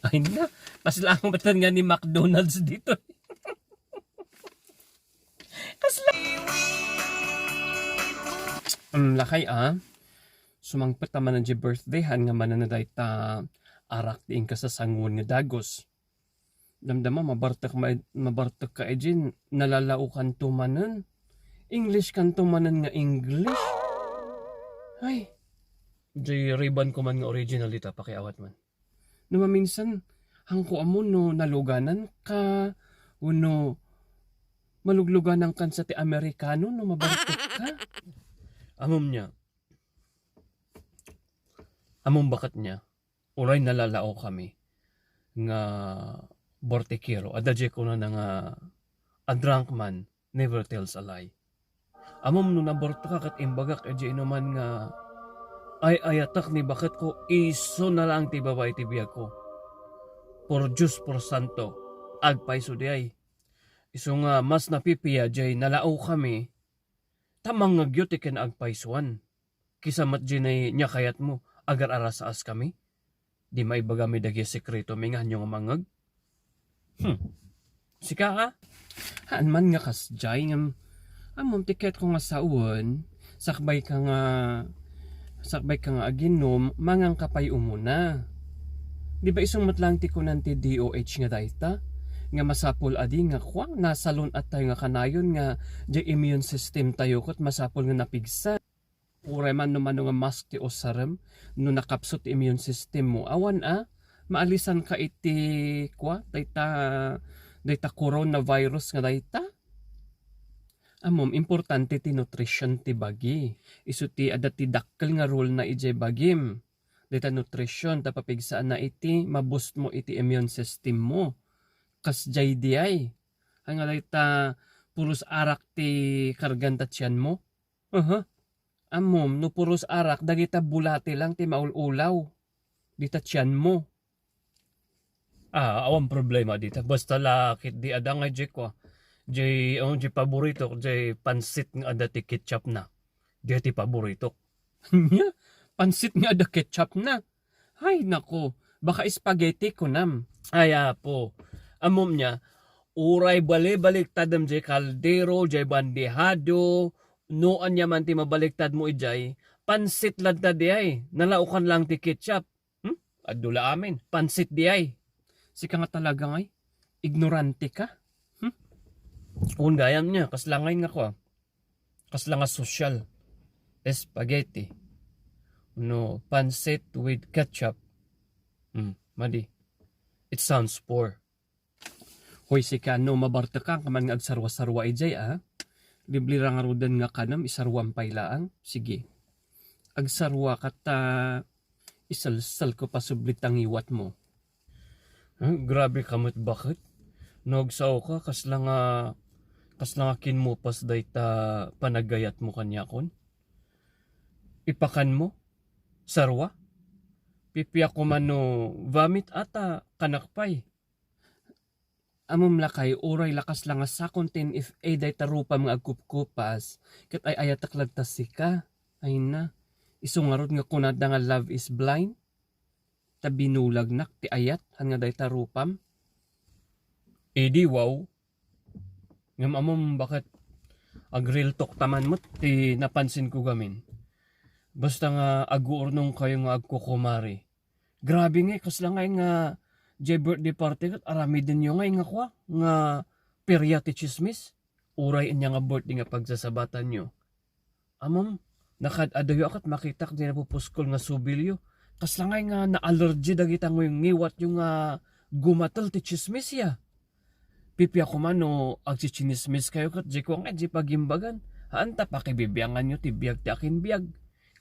Ay na, paslang batan nga ni McDonald's dito. Kasla. Lakay sumangpet naman ang birthday han nga mananaday ta arak diin ka sa sangon nga dagos. Damdama mabartek ka ejin nalalaukan tumanen. English kan tumanen nga English. Ay, di ribbon ko man nga original dito pakiawat man. No maminsan hangko amo no naluganan ka uno malugluganan kan sa ti Amerikano no mabartek ka. Amom niya. Among bakat niya, uray nalalao kami nga bortekero. Adadje ko na nga a drunk man never tells a lie. Amom no naborto ka kat imbagak adje inuman nga ay ayatak ni bakat ko iso na lang ti babay ti biyag ko. Por Diyos por santo, agpaiso di ay. Iso nga mas napipiya jay nalao kami, tamang nagyot iken agpaisuan. Kisamat jay niya kayat mo. Agar arasaas kami, di maibagami dagi sekreto may nga nyong mangag. Sika haan man nga kasjay nga amom tiket ko nga saon, sakbay ka nga aginom, mangang kapay umuna. Di ba isong matlang ti ko nanti DOH nga dayta? Nga masapol adi nga kwang nasalon at tayo nga kanayon nga di immune system tayo kot masapol nga napigsa. Uray man naman nga mask ti osarem no nakapsot immune system mo awan maalisan ka iti dayta coronavirus nga dayta amom importante ti nutrition ti bagi isu ti adat ti dakkel nga rule na ijay bagim dayta nutrition ta papigsaan na iti maboost mo iti immune system mo kas jay di ay hanga dayta puros arak ti karganta tiyan mo amom, no puros arak, dagita bulate lang ti maululaw. Dita tiyan mo. Awang problema dita. Basta lakit di ada nga jay ko. Jay paborito, jay pansit nga ada ti ketchup na. Di ti paborito. Pansit nga ada ketchup na. Ay nako, baka spaghetti ko nam. Ay po, amom niya, uray balik tadam jay kaldero, jay bandehado, noan niya man ti mabaliktad mo ijay, pansit ladta di ay, nalaukan lang ti ketchup. Adula amin, pansit di ay. Sika nga talaga ngay, ignorante ka. Kung gayam niya, kaslangay nga ko kaslanga social. Spaghetti. No, pansit with ketchup. Madi. It sounds poor. Hoy sika no mabarta ka kaman nga agsarwa-sarwa ijay Libli nga rudan nga kanam isarwang paylaang. Sige. Agsarwa kata isalsal ko pa sublitang iwat mo. Grabe kamot bakit? Nagsaw ka kaslang kinmupas dayta panagayat mo kanya kon. Ipakan mo? Sarwa? Pipiya ko man no vomit ata kanakpay. Amom lakay uray lakas lang sa konten if day tarupa mga agkupkupas kat ay ayatak lagtas sika ay na isungarod nga kunada nga love is blind tabinulag nak ti ayat han nga day tarupam di wow ngam amom bakit agril talk taman mo ti napansin ko gamin basta nga aguurnong kayo nga agkukumari grabe nga kasla nga jay birthday party kat arami din yung nga kwa nga perya ti chismis uray inya nga birthday nga pagsasabatan nyo amom nakad adayo akat makitak di napupuskol nga subilyo kaslangay nga na allergy dagita ngo yung ngiwat yung gumatal ti chismis ya pipi ako man no agchichinismis kayo kat jay ko nga jay pagimbagan haanta pakibibiyangan nyo ti biyag ti akin biyag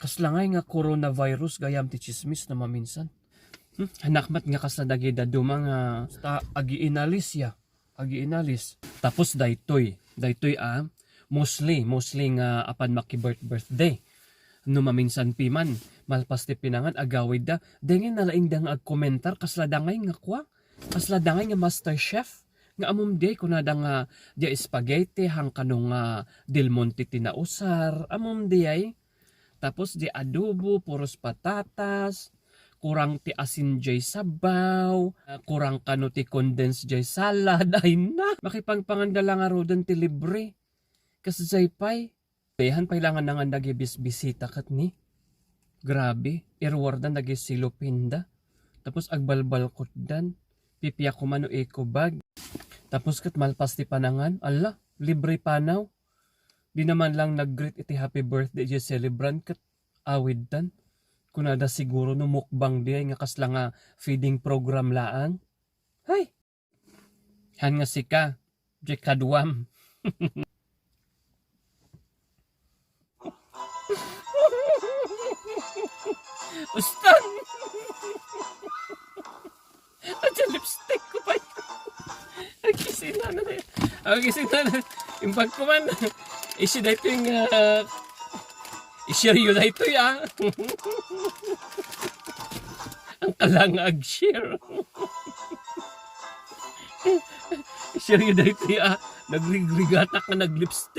kaslangay nga coronavirus gayam ti chismis na maminsan hanakmat nga kasadagi da dumang agiinalis ya. Agiinalis. Tapos daytoy mostly nga apan birthday. No maminsan piman malpas ti pinangan agawid da dengin nalaing da nga agkomentar kasladangay nga kwa. Kasladangay nga master chef. Nga amom di kunada nga di spaghetti hang kanong Del Monte tinausar. Amom di ay. Tapos di adobo puros patatas. kurang ti asin jay sabaw, kurang kano ti condensed jay salad, ay na, makipangpanganda lang aro dan ti libre. Kas jay pay, behan pailangan na nga nagibis-bisita kat ni. Grabe, irwardan nagisilupinda. Tapos agbalbal kot dan, pipiya ko mano eco bag. Tapos kat malpas ti panangan, ala, libre panaw. Di naman lang nag-greet iti happy birthday jay celebrant kat awid dan. Kunada siguro no mukbang di nga kasla nga feeding program laang. Hay! Han nga sika, jay kadwam. Ustan! At yung lipstick ko pa yun. Nagising na na yun. Nagising na na. Yung bag ko man. Isi na ito yung... i-share yun na ito ya. Ang kalangag share. I-share yun na ito ya. Nagrigatak na nag-lipstick.